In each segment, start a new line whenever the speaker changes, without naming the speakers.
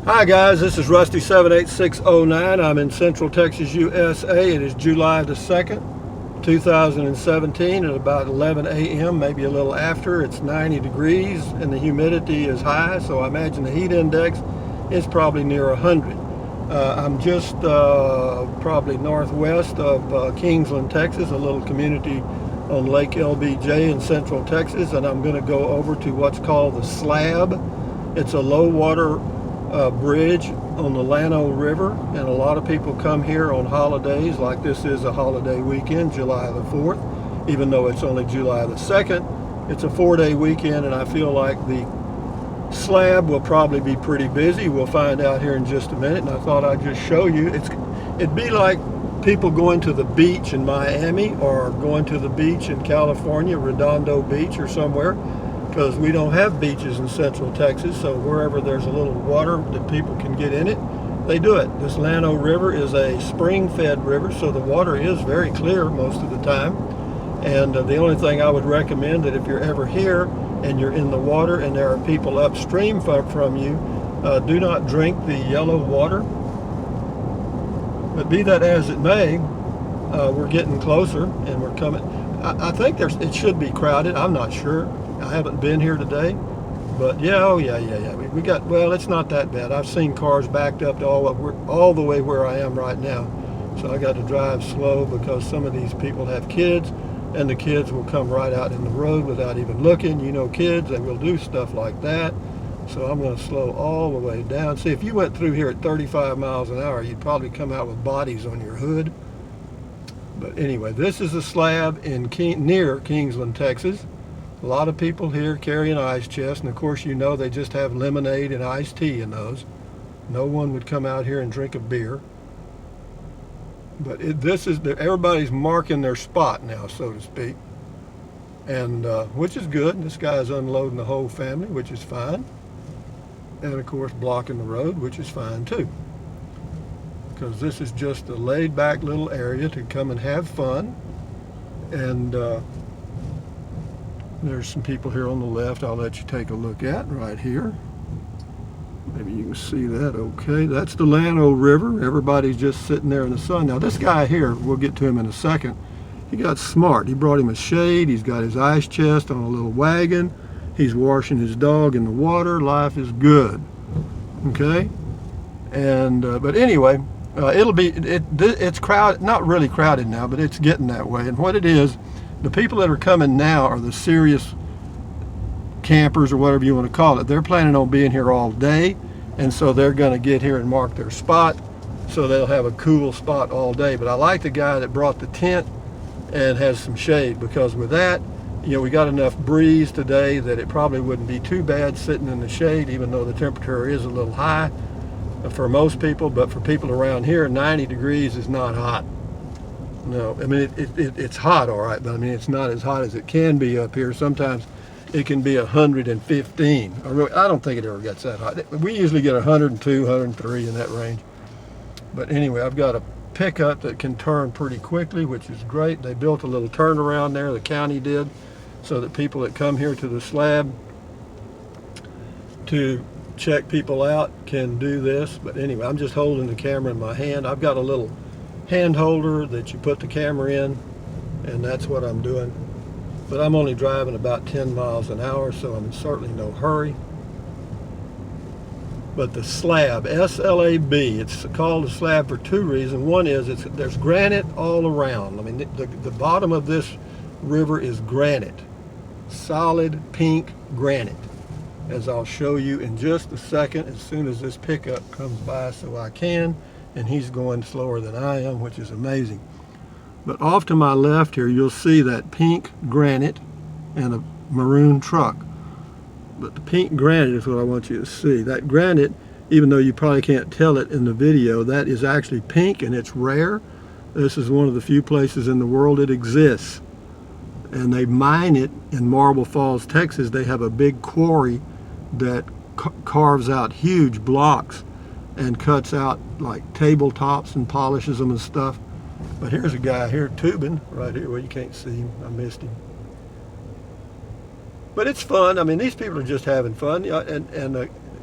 Hi guys, this is Rusty 78609. I'm in Central Texas, USA. It is July the 2nd, 2017 at about 11 a.m., maybe a little after. It's 90 degrees and the humidity is high, so I imagine the heat index is probably near 100. I'm just probably northwest of Kingsland, Texas, a little community on Lake LBJ in Central Texas, and I'm going to go over to what's called the Slab. It's a low water bridge on the Llano River, and a lot of people come here on holidays, like this is a holiday weekend, July the 4th, even though it's only July the 2nd. It's a 4-day weekend, and I feel like the Slab will probably be pretty busy. We'll find out here in just a minute, and I thought I'd just show you. It'd be like people going to the beach in Miami or going to the beach in California, Redondo Beach or somewhere, because we don't have beaches in Central Texas, so wherever there's a little water that people can get in it, they do it. This Llano River is a spring-fed river, so the water is very clear most of the time. And the only thing I would recommend, that if you're ever here and you're in the water and there are people upstream from you, do not drink the yellow water. But be that as it may, we're getting closer and we're coming. I think it should be crowded. I'm not sure. I haven't been here today, but yeah, oh yeah. We got, well, it's not that bad. I've seen cars backed up to all the way where I am right now. So I got to drive slow because some of these people have kids, and the kids will come right out in the road without even looking. You know, kids, they will do stuff like that. So I'm going to slow all the way down. See, if you went through here at 35 miles an hour, you'd probably come out with bodies on your hood. But anyway, this is a Slab in near Kingsland, Texas. A lot of people here carry an ice chest, and of course you know they just have lemonade and iced tea in those. No one would come out here and drink a beer. But everybody's marking their spot now, so to speak, and which is good. This guy's unloading the whole family, which is fine, and of course blocking the road, which is fine too, because this is just a laid-back little area to come and have fun. And there's some people here on the left I'll let you take a look at right here. Maybe you can see that okay. That's the Llano River. Everybody's just sitting there in the sun. Now this guy here, we'll get to him in a second, he got smart. He brought him a shade. He's got his ice chest on a little wagon. He's washing his dog in the water. Life is good. Okay? And but anyway, it's crowded, not really crowded now, but it's getting that way. And what it is, the people that are coming now are the serious campers, or whatever you want to call it. They're planning on being here all day, and so they're going to get here and mark their spot, so they'll have a cool spot all day. But I like the guy that brought the tent and has some shade, because with that, you know, we got enough breeze today that it probably wouldn't be too bad sitting in the shade, even though the temperature is a little high for most people. But for people around here, 90 degrees is not hot. No, I mean, it's hot, all right, but I mean, it's not as hot as it can be up here. Sometimes it can be 115. I don't think it ever gets that hot. We usually get 102, 103 in that range. But anyway, I've got a pickup that can turn pretty quickly, which is great. They built a little turnaround there, the county did, so that people that come here to the Slab to check people out can do this. But anyway, I'm just holding the camera in my hand. I've got a little hand holder that you put the camera in, and that's what I'm doing. But I'm only driving about 10 miles an hour, so I'm in certainly no hurry. But the Slab, S-L-A-B, it's called a Slab for two reasons. One is there's granite all around. I mean, the bottom of this river is granite, solid pink granite, as I'll show you in just a second, as soon as this pickup comes by, so I can. And he's going slower than I am, which is amazing. But off to my left here, you'll see that pink granite and a maroon truck. But the pink granite is what I want you to see. That granite, even though you probably can't tell it in the video, that is actually pink, and it's rare. This is one of the few places in the world it exists. And they mine it in Marble Falls, Texas. They have a big quarry that carves out huge blocks and cuts out like tabletops and polishes them and stuff. But here's a guy here tubing right here. Well, you can't see him. I missed him. But it's fun. I mean, these people are just having fun. And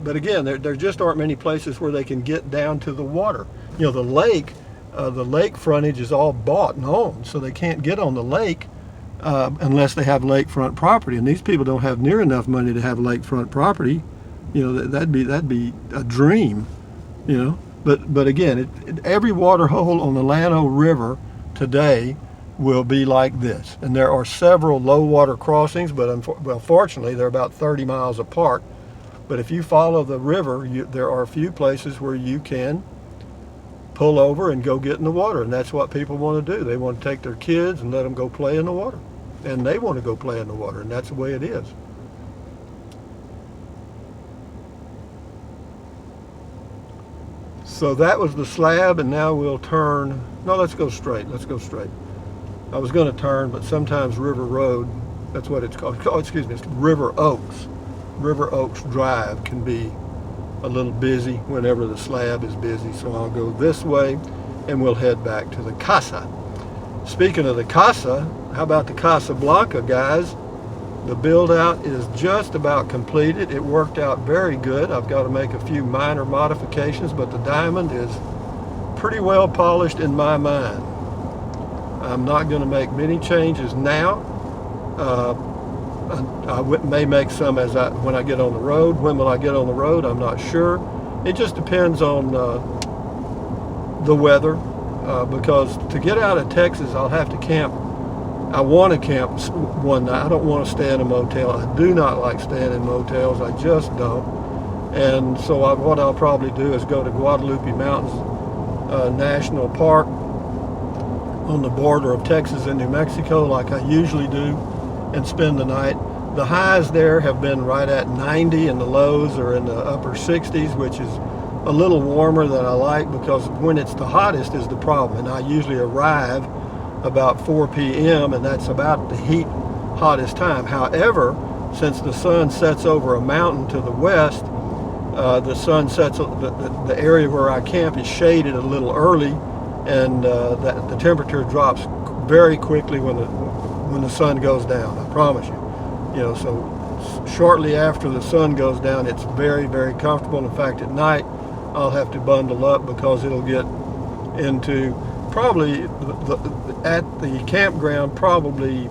but again, there just aren't many places where they can get down to the water. You know, the lake frontage is all bought and owned, so they can't get on the lake unless they have lakefront property. And these people don't have near enough money to have lakefront property. You know, that'd be a dream. You know, but again, every water hole on the Llano River today will be like this. And there are several low water crossings, but fortunately they're about 30 miles apart. But if you follow the river, there are a few places where you can pull over and go get in the water. And that's what people want to do. They want to take their kids and let them go play in the water. And they want to go play in the water, and that's the way it is. So that was the Slab, and now we'll turn. No, let's go straight. Let's go straight. I was going to turn, but sometimes River Road, that's what it's called. Oh, excuse me, it's River Oaks. River Oaks Drive can be a little busy whenever the Slab is busy. So I'll go this way, and we'll head back to the Casa. Speaking of the Casa, how about the Casablanca, guys? The build out is just about completed. It worked out very good. I've got to make a few minor modifications, but the diamond is pretty well polished in my mind. I'm not going to make many changes now. I may make some when I get on the road. When will I get on the road? I'm not sure. It just depends on the weather, because to get out of Texas, I'll have to camp. I want to camp one night. I don't want to stay in a motel. I do not like staying in motels. I just don't. And so what I'll probably do is go to Guadalupe Mountains National Park on the border of Texas and New Mexico, like I usually do, and spend the night. The highs there have been right at 90, and the lows are in the upper 60s, which is a little warmer than I like, because when it's the hottest is the problem. And I usually arrive about 4 p.m. and that's about the hottest time. However, since the sun sets over a mountain to the west, the sun sets, the area where I camp is shaded a little early, and the temperature drops very quickly when the sun goes down. I promise you. You know, so shortly after the sun goes down, it's very, very comfortable. In fact, at night, I'll have to bundle up because it'll get into probably at the campground, probably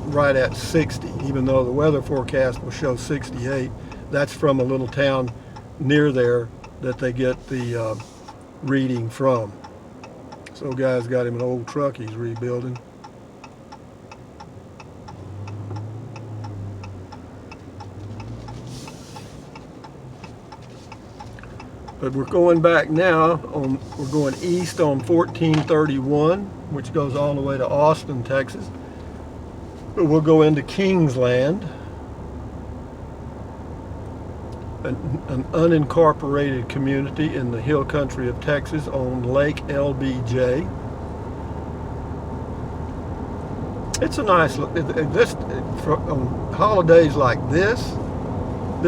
right at 60, even though the weather forecast will show 68. That's from a little town near there that they get the reading from. So guy's got him an old truck he's rebuilding. But we're going back now, we're going east on 1431, which goes all the way to Austin, Texas. But we'll go into Kingsland, an unincorporated community in the hill country of Texas on Lake LBJ. It's a nice look. On holidays like this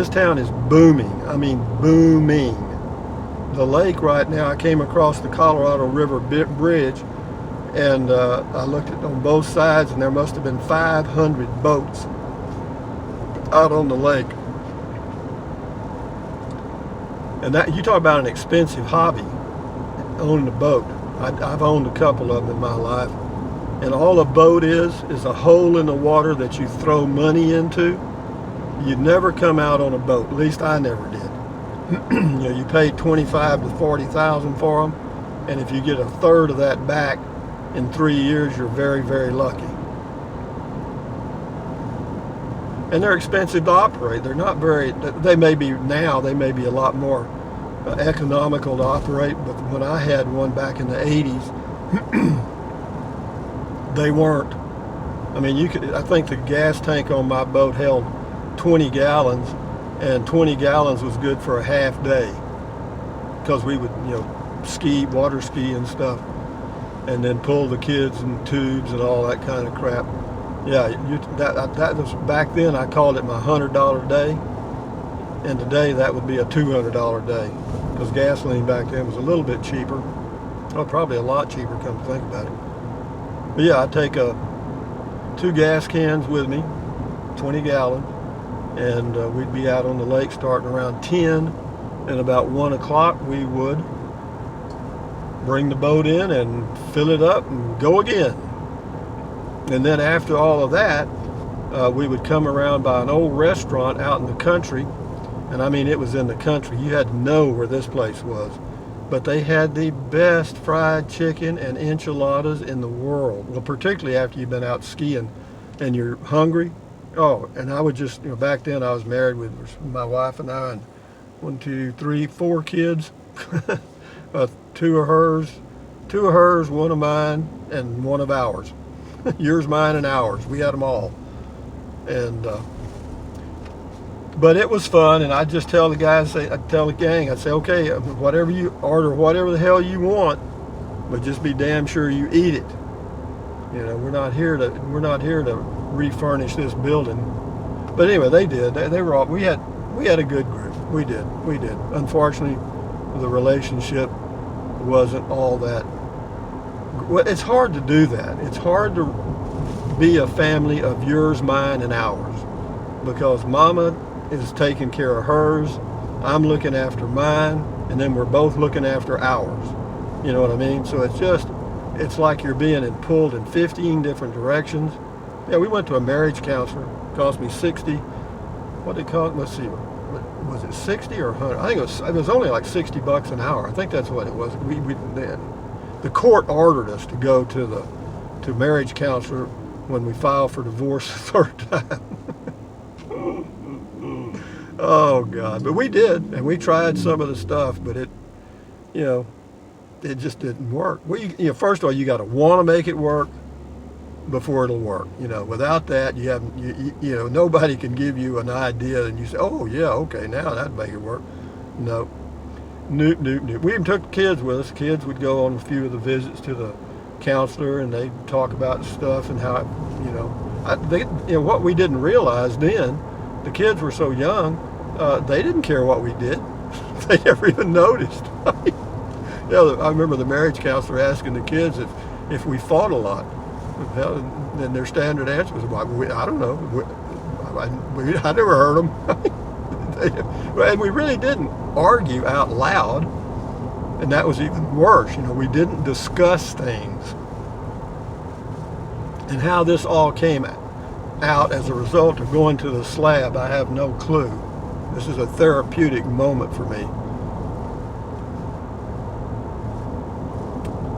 town is booming. I mean, booming. The lake right now, I came across the Colorado River Bridge, and I looked at on both sides, and there must have been 500 boats out on the lake. And that, you talk about an expensive hobby, owning a boat. I've owned a couple of them in my life, and all a boat is a hole in the water that you throw money into. You'd never come out on a boat. At least I never did. You know, you pay $25,000 to $40,000 for them, and if you get a third of that back in 3 years, you're very, very lucky. And they're expensive to operate. They're not very. They may be now. They may be a lot more economical to operate. But when I had one back in the 80s, they weren't. I mean, you could. I think the gas tank on my boat held 20 gallons. And 20 gallons was good for a half day, because we would, you know, ski, water ski and stuff, and then pull the kids in tubes and all that kind of crap. Yeah, that was back then. I called it my $100 day, and today that would be a $200 day, because gasoline back then was a little bit cheaper. Well, probably a lot cheaper, come to think about it. But yeah, I take 2 gas cans with me, 20 gallons. and we'd be out on the lake starting around 10, and about 1 o'clock we would bring the boat in and fill it up and go again. And then after all of that, we would come around by an old restaurant out in the country, and I mean it was in the country. You had to know where this place was. But they had the best fried chicken and enchiladas in the world. Well, particularly after you've been out skiing and you're hungry. Oh, and I would just, back then I was married with my wife and I, and 1, 2, 3, 4 kids. 2 of hers, 1 of mine, and 1 of ours. Yours, mine, and ours. We had them all. And but it was fun, and I'd just tell the guys, I'd tell the gang, I'd say, okay, whatever you order, whatever the hell you want, but just be damn sure you eat it. We're not here to refurnish this building. But anyway, they did. They were all. We had a good group. We did. Unfortunately, the relationship wasn't all that. Well, it's hard to do that. It's hard to be a family of yours, mine, and ours, because Mama is taking care of hers, I'm looking after mine, and then we're both looking after ours. You know what I mean? So it's like you're being pulled in 15 different directions. Yeah, we went to a marriage counselor. It cost me 60. What did it cost? Let's see. Was it 60 or 100? I think it was only like $60 an hour. I think that's what it was. The court ordered us to go to marriage counselor when we filed for divorce the 3rd time. Oh God! But we did, and we tried some of the stuff, but it just didn't work. Well, first of all, you got to want to make it work before it'll work. Without that, nobody can give you an idea, and you say, oh yeah, okay, now that'd make it work. No. Nope. We even took the kids with us. The kids would go on a few of the visits to the counselor, and they'd talk about stuff and how, what we didn't realize then. The kids were so young, they didn't care what we did. They never even noticed. I remember the marriage counselor asking the kids if we fought a lot. And their standard answer was, I don't know. I never heard them. And we really didn't argue out loud. And that was even worse. We didn't discuss things. And how this all came out as a result of going to the Slab, I have no clue. This is a therapeutic moment for me.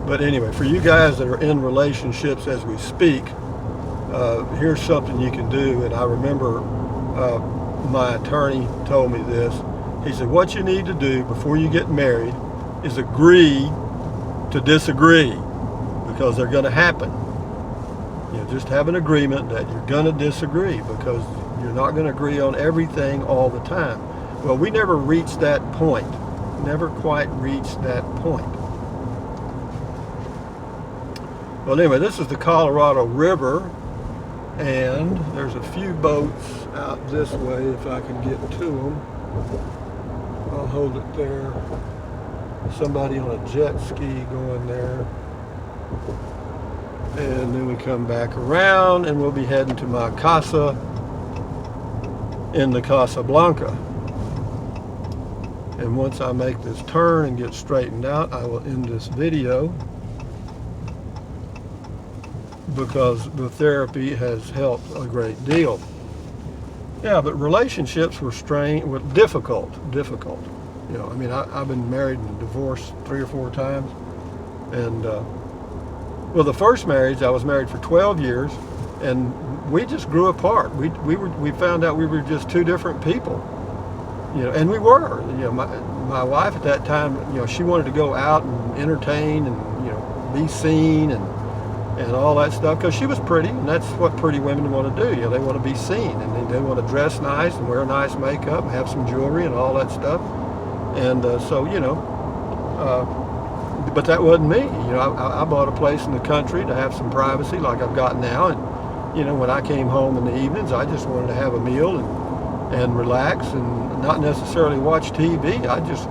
But anyway, for you guys that are in relationships as we speak, here's something you can do. And I remember my attorney told me this. He said, what you need to do before you get married is agree to disagree, because they're going to happen. Just have an agreement that you're going to disagree, because you're not going to agree on everything all the time. Well, we never reached that point. Never quite reached that point. Well, anyway, this is the Colorado River, and there's a few boats out this way if I can get to them. I'll hold it there. Somebody on a jet ski going there. And then we come back around, and we'll be heading to my casa in the Casablanca. And once I make this turn and get straightened out, I will end this video, because the therapy has helped a great deal. Yeah, but relationships were difficult. I've been married and divorced 3 or 4 times, and well, the first marriage, I was married for 12 years, and we just grew apart. We found out we were just 2 different people, and we were. My wife at that time, she wanted to go out and entertain and be seen and all that stuff, because she was pretty, and that's what pretty women want to do. They want to be seen, and they want to dress nice and wear nice makeup and have some jewelry and all that stuff. And but that wasn't me. I bought a place in the country to have some privacy like I've got now, and when I came home in the evenings, I just wanted to have a meal and relax and not necessarily watch TV. I just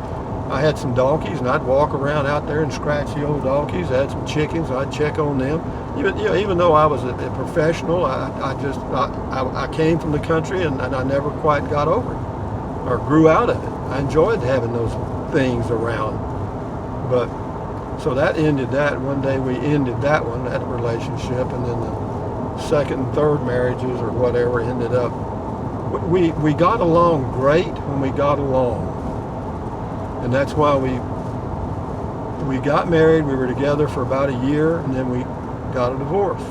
I had some donkeys, and I'd walk around out there and scratch the old donkeys. I had some chickens, I'd check on them. Even though I was a professional, I came from the country, and I never quite got over it or grew out of it. I enjoyed having those things around. But so that ended that. One day we ended that one, that relationship, and then the second and third marriages or whatever ended up. We got along great when we got along. And that's why we got married. We were together for about a year, and then we got a divorce.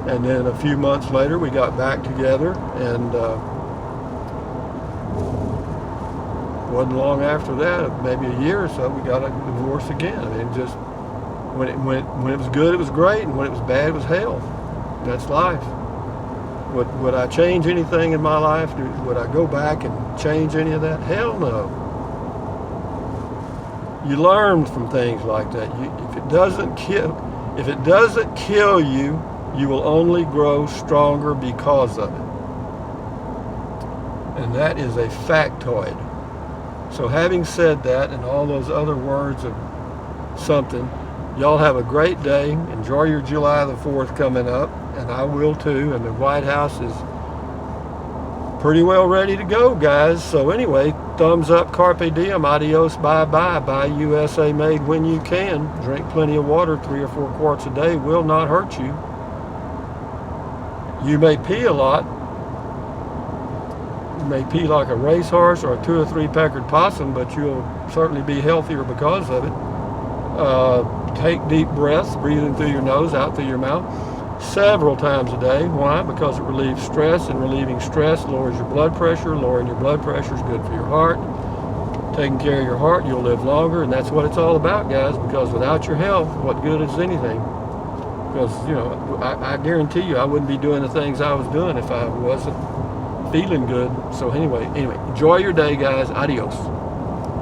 And then a few months later, we got back together, and wasn't long after that, maybe a year or so, we got a divorce again. I mean, just when it was good, it was great, and when it was bad, it was hell. That's life. Would I change anything in my life? Would I go back and change any of that? Hell no. You learn from things like that. If it doesn't kill you, you will only grow stronger because of it. And that is a factoid. So having said that, and all those other words of something, y'all have a great day. Enjoy your July the 4th coming up, and I will too. And the White House is pretty well ready to go, guys. So anyway, thumbs up, carpe diem, adios, bye-bye. Buy USA made when you can. Drink plenty of water, 3 or 4 quarts a day will not hurt you. You may pee a lot. You may pee like a racehorse or a 2 or 3 peckered possum, but you'll certainly be healthier because of it. Take deep breaths, breathing through your nose, out through your mouth, several times a day. Why? Because it relieves stress, and relieving stress lowers your blood pressure. Lowering your blood pressure is good for your heart. Taking care of your heart, you'll live longer, and that's what it's all about, guys, because without your health, what good is anything? Because, you know, I guarantee you I wouldn't be doing the things I was doing if I wasn't feeling good. So anyway, enjoy your day, guys. Adios.